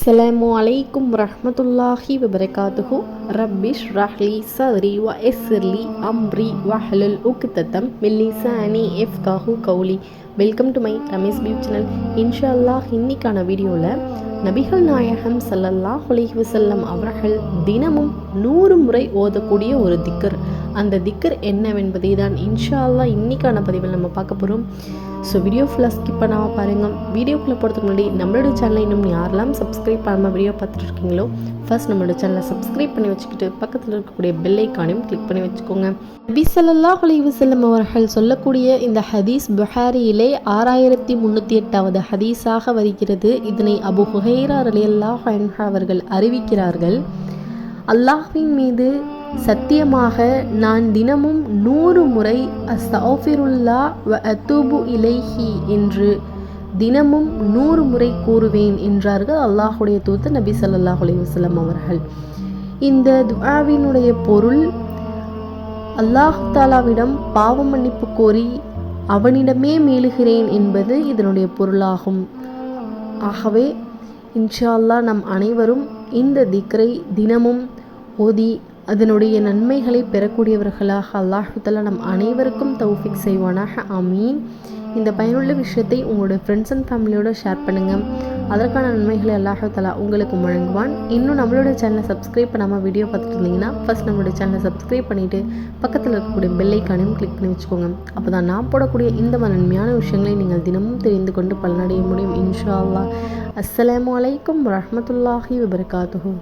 அஸ்ஸலாமு அலைக்கும் வரஹ்மத்துல்லாஹி வபரகாத்துஹு. ரப்பிஷ் ரஹ்லி சத்ரி வ யஸ்ஸிர்லி அம்ரி வஹ்லுல் உக்ததம் மின் லிசானி யஃப்கஹு கௌலி. வெல்கம் டு மை ரமேஷ் பியூ சேனல். இன்ஷா அல்லாஹ் இன்னைக்கான வீடியோவில் நபிகள் நாயகம் ஸல்லல்லாஹு அலைஹி வஸல்லம் அவர்கள் தினமும் 100 முறை ஓதக்கூடிய ஒரு திக்கர். அந்த திக்கர் என்னவென்பதை தான் இன்ஷா அல்லாஹ் இன்னைக்கான பதிவில் நம்ம பார்க்க போகிறோம். ஸோ வீடியோ ஃபுல்லாக ஸ்கிப் பண்ணாமல் பாருங்கள். வீடியோக்குள்ளே போகிறதுக்கு முன்னாடி நம்மளோட சேனலை இன்னும் யாரெல்லாம் சப்ஸ்கிரைப் பண்ணாமல் வீடியோ பார்த்துட்டு இருக்கீங்களோ ஃபர்ஸ்ட் நம்மளோட சேனலை சப்ஸ்கிரைப் பண்ணி வச்சுக்கிட்டு பக்கத்தில் இருக்கக்கூடிய பெல் ஐக்கானையும் கிளிக் பண்ணி வச்சுக்கோங்க. நபி ஸல்லல்லாஹு அலைஹி வஸல்லம் அவர்கள் சொல்லக்கூடிய இந்த ஹதீஸ் புகாரியிலே 6308வது ஹதீஸாக வருகிறது. இதனை அபு ஹுரைரா ரலியல்லாஹு அன்ஹு அவர்கள் அறிவிக்கிறார்கள். அல்லாஹ்வின் மீது சத்தியமாக நான் தினமும் 100 முறை அஸ்தக்ஃபிருல்லா வ அத்தூபு இலைஹி என்று தினமும் 100 முறை கூறுவேன் என்றார்கள் அல்லாஹுடைய தூதர் நபி ஸல்லல்லாஹு அலைஹி வஸல்லம் அவர்கள். இந்த துஆவினுடைய பொருள் அல்லாஹ் தாலாவிடம் பாவ மன்னிப்பு கோரி அவனிடமே மீளுகிறேன் என்பது இதனுடைய பொருளாகும். ஆகவே இன்ஷா அல்லாஹ் நம் அனைவரும் இந்த திக்ரை தினமும் ஓதி அதனுடைய நன்மைகளை பெறக்கூடியவர்களாக அல்லாஹ் தஆலா நம் அனைவருக்கும் தௌஃபீக் செய்வானாக. ஆமீன். இந்த பயனுள்ள விஷயத்தை உங்களுடைய ஃப்ரெண்ட்ஸ் அண்ட் ஃபேமிலியோடு ஷேர் பண்ணுங்கள். அதற்கான நன்மைகளை அல்லாஹ் தஆலா உங்களுக்கு வழங்குவான். இன்னும் நம்மளோட சேனலை சப்ஸ்கிரைப் பண்ணாமல் வீடியோ பார்த்துட்டு இருந்தீங்கன்னா ஃபர்ஸ்ட் நம்மளோட சேனலை சப்ஸ்கிரைப் பண்ணிவிட்டு பக்கத்தில் இருக்கக்கூடிய பெல் ஐக்கானையும் கிளிக் பண்ணி வச்சுக்கோங்க. அப்போ தான் நான் போடக்கூடிய இந்த நன்மையான விஷயங்களை நீங்கள் தினமும் தெரிந்து கொண்டு பலனடைய முடியும் இன்ஷா அல்லாஹ். அஸ்ஸலாமு அலைக்கும் வரஹ்மத்துல்லாஹி வபரகாத்துஹு.